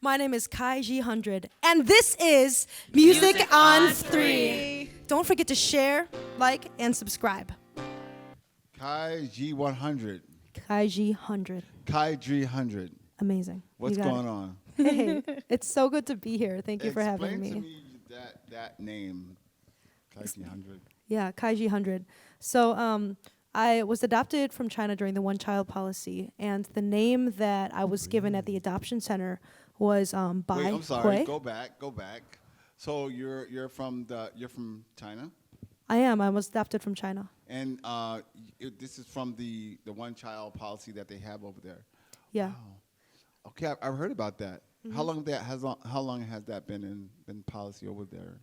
My name is ZHI HUNDRED, and this is Music on 3. Don't forget to share, like, and subscribe. Kai G100. ZHI HUNDRED. Kai G100. Amazing. What's You got going it. on? Hey, it's so good to be here. Thank you for having Explain to me. me that name, Kai G100. Yeah, ZHI HUNDRED. So I was adopted from China during the one-child policy, and the name that I was given at the adoption center was Bai Wait, I'm sorry. Hui. Go back. So you're from China, I was adopted from China. and this is from the one-child policy that they have over there. Yeah. Wow. Okay, I've heard about that. How long has that been in policy over there?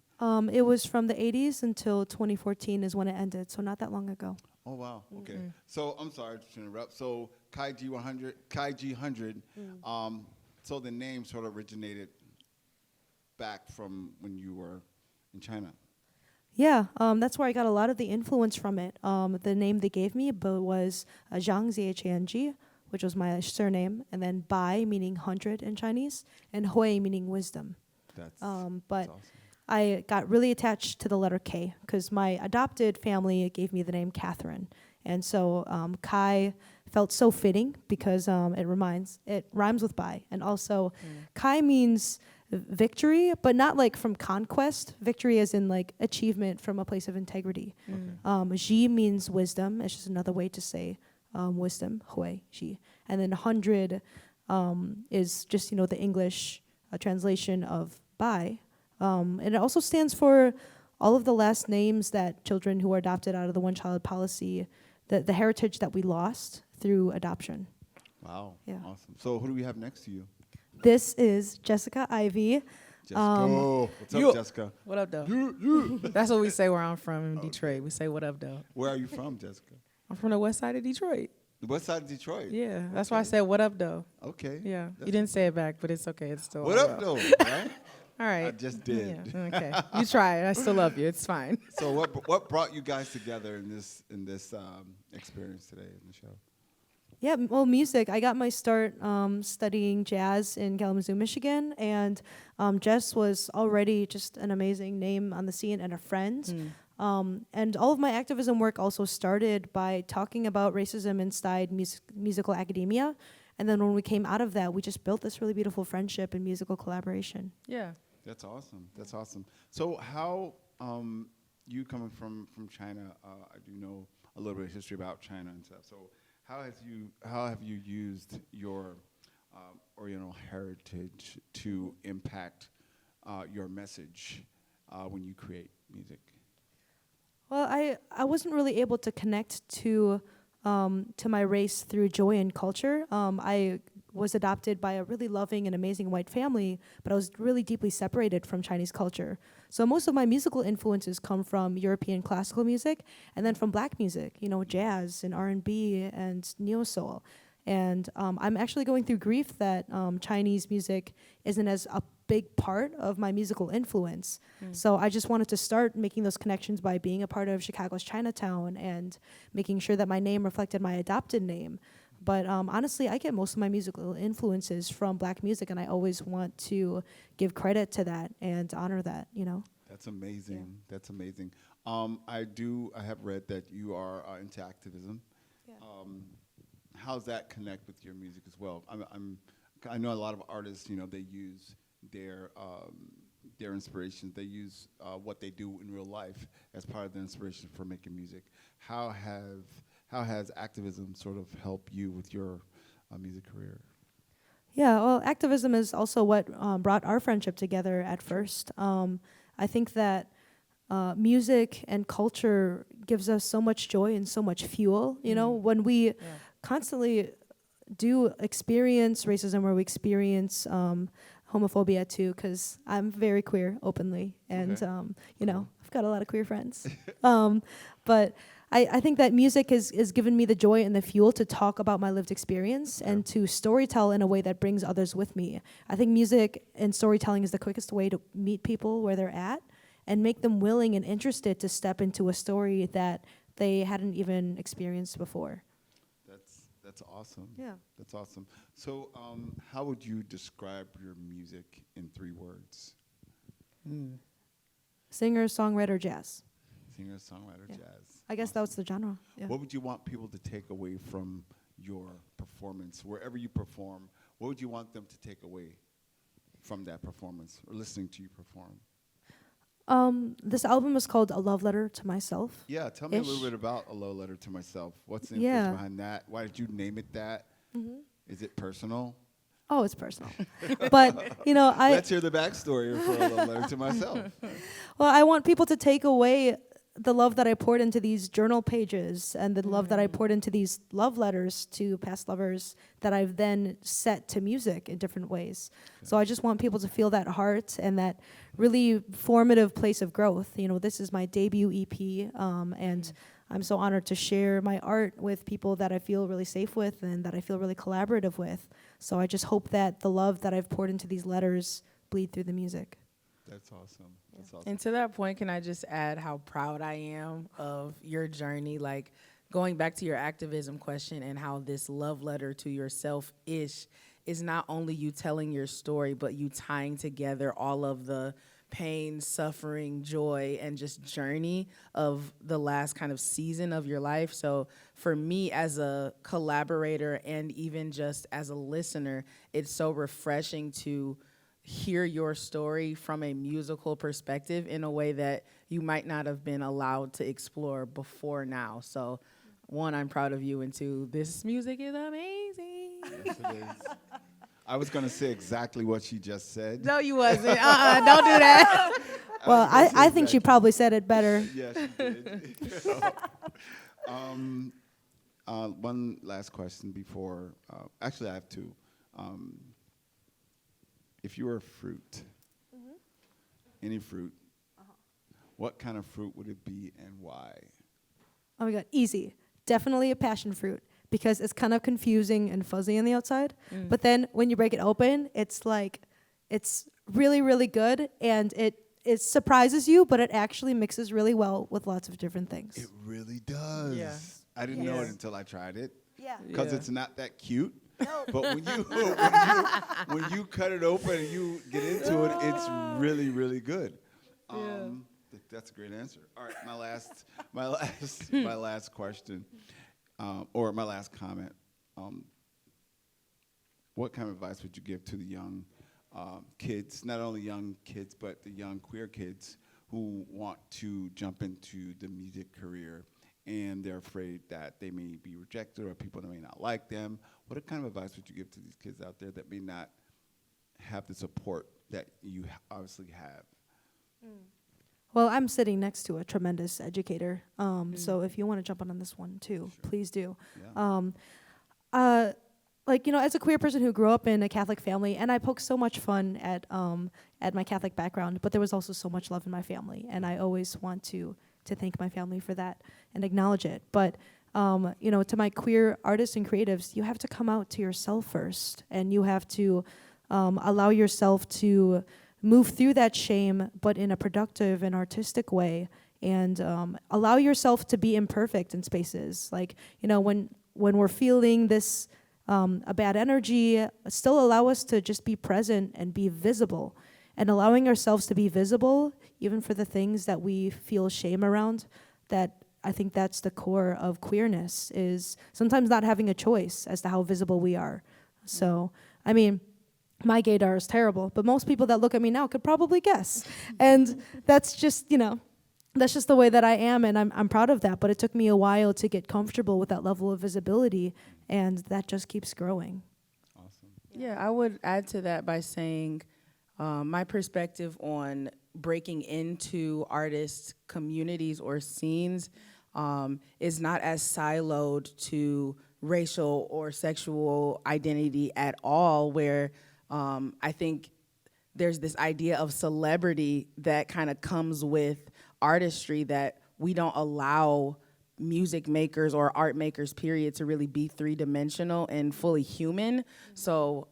It was from the 80s until 2014 is when it ended, so not that long ago. Oh wow. Okay. So I'm sorry to interrupt. So Kai G100. So the name sort of originated back from when you were in China. Yeah, that's where I got a lot of the influence from it. The name they gave me was Zhang, ZHANG, which was my surname, and then Bai, meaning 100 in Chinese, and Hui, meaning wisdom. That's But awesome. I got really attached to the letter K because my adopted family gave me the name Catherine. And so Kai felt so fitting because it rhymes with Bai. And also Kai means victory, but not like from conquest. Victory as in like achievement from a place of integrity. Ji means wisdom. It's just another way to say wisdom, Hui, Ji. And then 100 is just, the English translation of Bai. And it also stands for all of the last names that children who are adopted out of the one-child policy, the heritage that we lost through adoption. Wow. Yeah. Awesome. So who do we have next to you? This is Jessica Ivy. Jessica. What's up, yo. Jessica? What up, though? That's what we say where I'm from in Detroit. We say, what up, though? Where are you from, Jessica? I'm from the west side of Detroit. The west side of Detroit. Yeah, that's why I said, what up, though? Okay. Yeah, That's you didn't say it back, but it's okay. It's still What up, though? Right? All right. I just did. Yeah, okay. You tried. I still love you. It's fine. So what brought you guys together in this experience today in the show? Yeah, well, music. I got my start studying jazz in Kalamazoo, Michigan, and Jess was already just an amazing name on the scene and a friend. And all of my activism work also started by talking about racism inside musical academia. And then when we came out of that, we just built this really beautiful friendship and musical collaboration. Yeah. That's awesome. That's awesome. So how you coming from China? I do know a little bit of history about China and stuff. So how have you used your Oriental heritage to impact your message when you create music? Well, I wasn't really able to connect to my race through joy and culture. I was adopted by a really loving and amazing white family, but I was really deeply separated from Chinese culture. So most of my musical influences come from European classical music and then from black music, jazz and R&B and neo-soul. And I'm actually going through grief that Chinese music isn't as a big part of my musical influence. So I just wanted to start making those connections by being a part of Chicago's Chinatown and making sure that my name reflected my adopted name. But honestly, I get most of my musical influences from black music, and I always want to give credit to that and honor that, That's amazing. Yeah. That's amazing. I have read that you are into activism. Yeah. How's that connect with your music as well? I know a lot of artists, they use their inspirations. They use what they do in real life as part of the inspiration for making music. How has activism sort of helped you with your music career? Yeah, well, activism is also what brought our friendship together at first. I think that music and culture gives us so much joy and so much fuel. When we constantly do experience racism or we experience homophobia too, because I'm very queer openly, and I've got a lot of queer friends. But I think that music has given me the joy and the fuel to talk about my lived experience and to storytell in a way that brings others with me. I think music and storytelling is the quickest way to meet people where they're at and make them willing and interested to step into a story that they hadn't even experienced before. That's awesome. Yeah. That's awesome. So, how would you describe your music in 3 words? Singer, songwriter, jazz. Singer, songwriter, Yeah. jazz. I guess Awesome. that's the genre. Yeah. What would you want people to take away from your performance? Wherever you perform, what would you want them to take away from that performance or listening to you perform? This album is called A Love Letter to Myself. Yeah, tell me a little Ish. bit about A Love Letter to Myself. What's the Yeah. influence behind that? Why did you name it that? Is it personal? Oh, it's personal. But, Let's hear the backstory for A Love Letter to Myself. well, I want people to take away the love that I poured into these journal pages and the love that I poured into these love letters to past lovers that I've then set to music in different ways. So I just want people to feel that heart and that really formative place of growth. This is my debut EP, and I'm so honored to share my art with people that I feel really safe with and that I feel really collaborative with. So I just hope that the love that I've poured into these letters bleed through the music. That's awesome. That's awesome. And to that point, can I just add how proud I am of your journey? Like, going back to your activism question and how this love letter to yourself-ish is not only you telling your story, but you tying together all of the pain, suffering, joy, and just journey of the last kind of season of your life. So for me as a collaborator and even just as a listener, it's so refreshing to hear your story from a musical perspective in a way that you might not have been allowed to explore before now. So, 1, I'm proud of you, and 2, this music is amazing. Yes, it is. I was going to say exactly what she just said. No, you wasn't. Don't do that. Well, I think she probably said it better. Yes, she did. One last question before. Actually, I have 2. If you were a fruit, any fruit, what kind of fruit would it be and why? Oh my God, easy. Definitely a passion fruit because it's kind of confusing and fuzzy on the outside. But then when you break it open, it's really, really good and it surprises you, but it actually mixes really well with lots of different things. It really does. Yeah. I didn't know Yeah. it until I tried it Yeah. because Yeah. it's not that cute. But when you cut it open and you get into it, it's really, really good. That's a great answer. All right, my last question, or my last comment. What kind of advice would you give to the young kids, not only young kids, but the young queer kids who want to jump into the music career and they're afraid that they may be rejected or people that may not like them? What kind of advice would you give to these kids out there that may not have the support that you obviously have? Well, I'm sitting next to a tremendous educator. So if you want to jump on this one too, please do. Yeah. As a queer person who grew up in a Catholic family, and I poked so much fun at my Catholic background, but there was also so much love in my family, and I always want to thank my family for that and acknowledge it. But to my queer artists and creatives, you have to come out to yourself first, and you have to allow yourself to move through that shame, but in a productive and artistic way, and allow yourself to be imperfect in spaces. When we're feeling this a bad energy, still allow us to just be present and be visible. And allowing ourselves to be visible, even for the things that we feel shame around, that I think that's the core of queerness, is sometimes not having a choice as to how visible we are. So, I mean, my gaydar is terrible, but most people that look at me now could probably guess. And that's just, that's just the way that I am, and I'm proud of that. But it took me a while to get comfortable with that level of visibility, and that just keeps growing. Awesome. Yeah, I would add to that by saying my perspective on breaking into artists' communities or scenes is not as siloed to racial or sexual identity at all, where I think there's this idea of celebrity that kind of comes with artistry that we don't allow music makers or art makers, period, to really be three-dimensional and fully human. So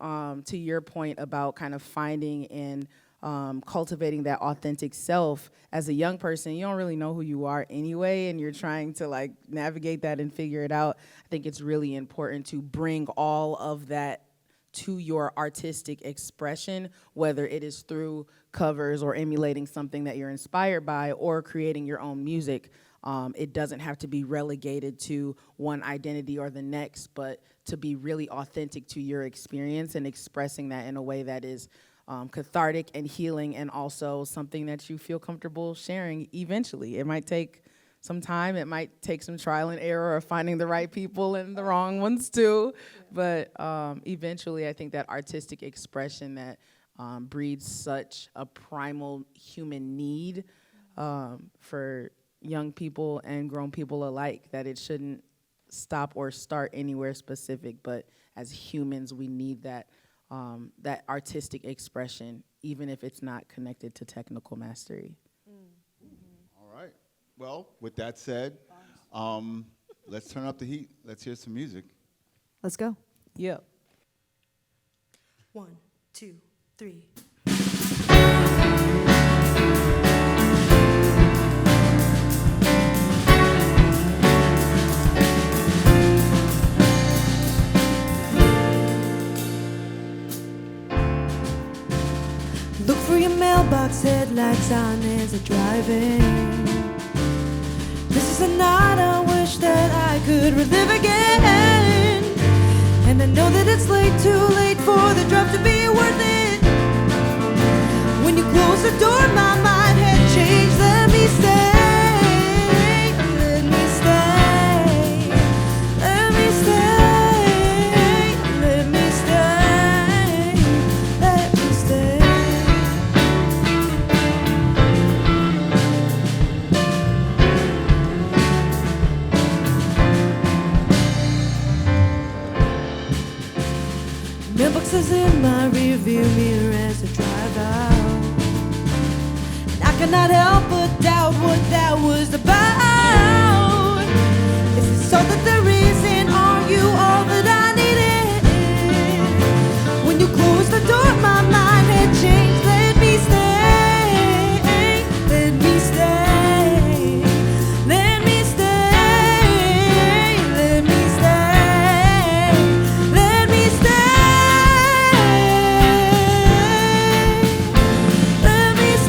to your point about kind of finding and cultivating that authentic self. As a young person, you don't really know who you are anyway, and you're trying to like navigate that and figure it out. I think it's really important to bring all of that to your artistic expression, whether it is through covers or emulating something that you're inspired by or creating your own music. It doesn't have to be relegated to one identity or the next, but to be really authentic to your experience and expressing that in a way that is cathartic and healing, and also something that you feel comfortable sharing eventually. It might take some time, it might take some trial and error of finding the right people and the wrong ones too, but eventually I think that artistic expression that breeds such a primal human need for young people and grown people alike, that it shouldn't stop or start anywhere specific, but as humans we need that that artistic expression, even if it's not connected to technical mastery. All right. Well, with that said, let's turn up the heat. Let's hear some music. Let's go. Yep. 1, 2, 3. Look for your mailbox, headlights on as I'm driving. This is a night I wish that I could relive again. And I know that it's late, too late for the drive to be worth it. When you close the door, my mind had changed. Let me stay, let me stay, let me stay, let me stay, let me stay. Mailbox is in my rearview mirror as I drive out. And I cannot help but doubt what that was about. Is it so that there isn't? Are you all that I needed? When you closed the door, my mind had changed. Let me stay, let me stay, let me stay, let me stay, let me stay. Let me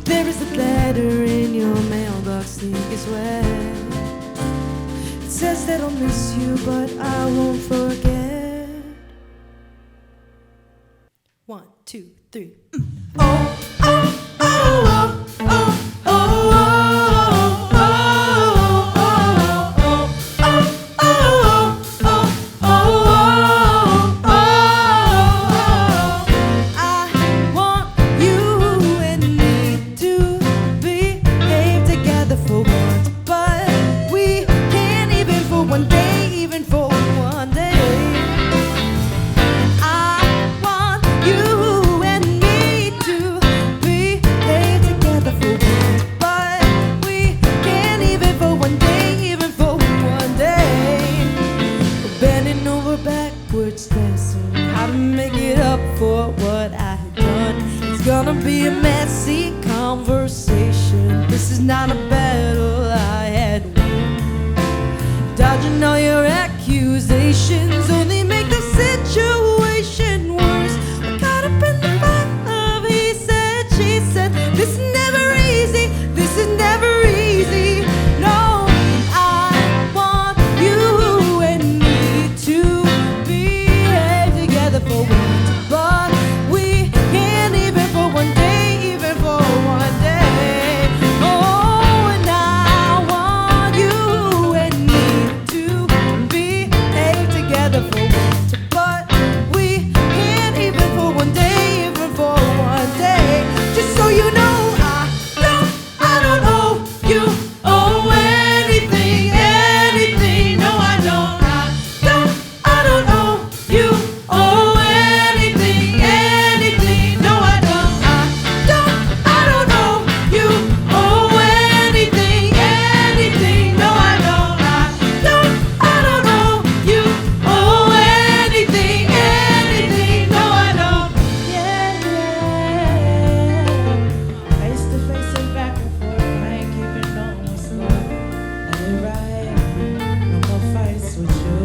There is a letter in your mailbox, think it's wet. It says that I'll miss you, but I won't forget. 1, 2, 3. Oh, oh, oh, oh, oh, oh, gotta make it up for what I had done. It's gonna be a messy conversation. This is not a battle I had won. Dodging all your accusations only make the situation worse. We're caught up in the fight of he said, she said. This is never easy, this is never easy. No, I want you and me to behave together for once, but we can't even for one day, even for one day. Oh, and I want you and me to behave together for once, but we can't even for one day, even for one day. Just so you know, I don't owe you anything, anything. No, I don't owe you anything, anything. No, I don't owe you anything, anything. No, I don't owe you anything, anything. No, I don't. Yeah, yeah. Face to face and back and forth, I ain't keeping on what's love. Let it ride, no more fights with you.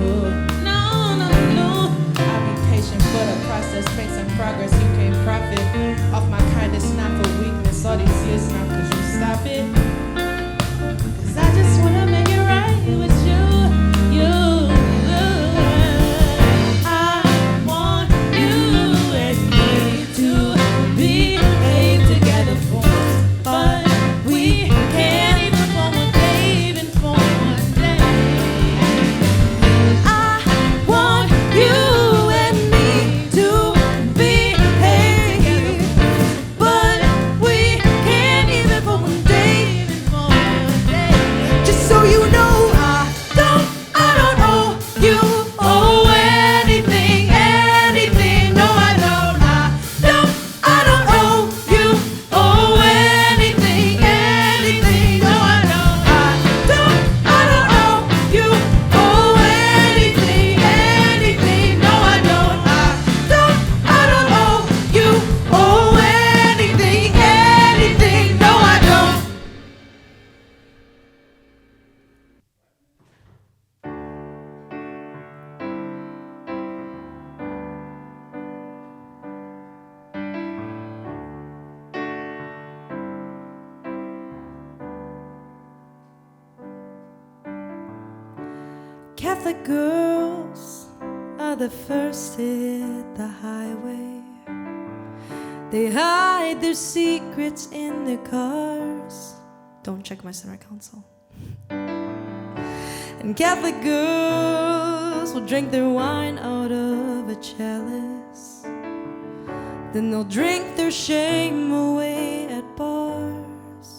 No, no, no. I'll be patient for the process, make some progress. You can't profit off my kindness, not for weakness. All these years now, could you stop it? 'Cause I just wanna make it right with you, you. I want you and me to behave together for once, but we can't even for one day, even for one day. I want you and me to behave, but we can't even for one day, even for one day. Just so you know, I don't owe you anything, anything. No, I don't owe you anything, anything. No, I don't owe you anything, anything. No, I don't owe you anything, anything. No, I don't. Catholic girls are the first to hit the highway. They hide their secrets in their cars. Don't check my center console. And Catholic girls will drink their wine out of a chalice. Then they'll drink their shame away at bars.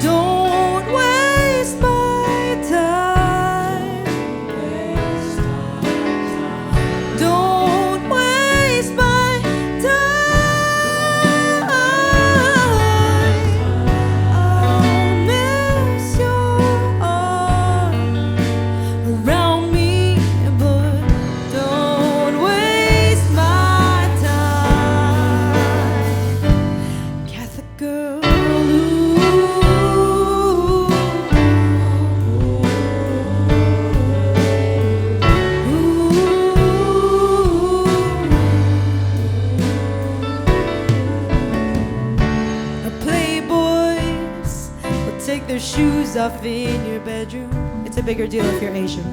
Don't waste my time. Don't waste my time. I'll miss your arm around me, but don't waste my time. Catholic girl. Playboys will take their shoes off in your bedroom. It's a bigger deal if you're Asian.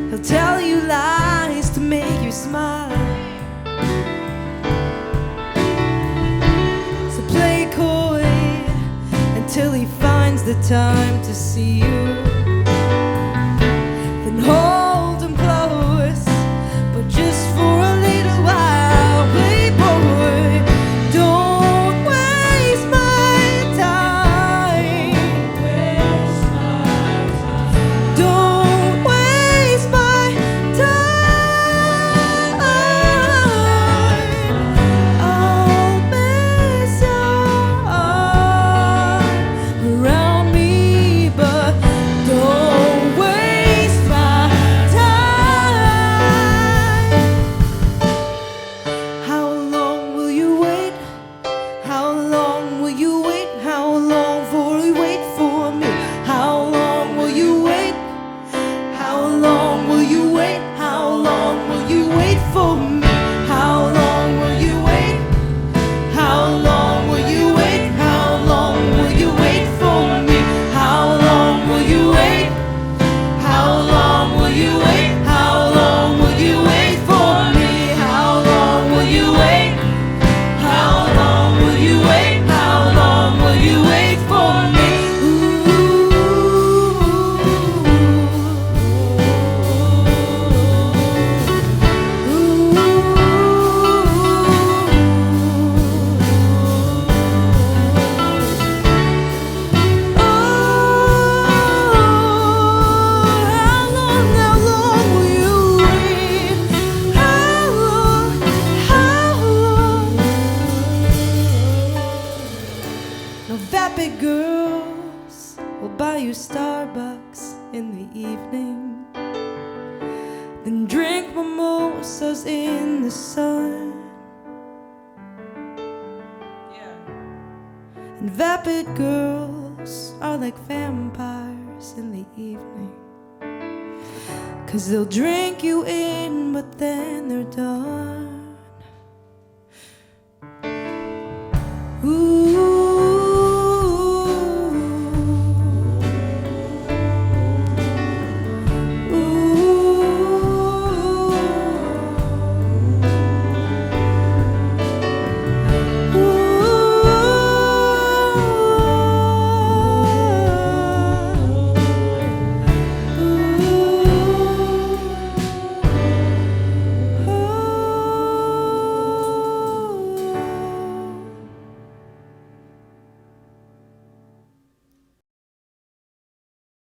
He'll tell you lies to make you smile. So play coy until he finds the time to see you. Then hold him close, but just for a little while. Playboy, don't waste my time. Don't waste my time. I'll miss your arm around me, but don't roast us in the sun. And vapid girls are like vampires in the evening, 'cause they'll drink you in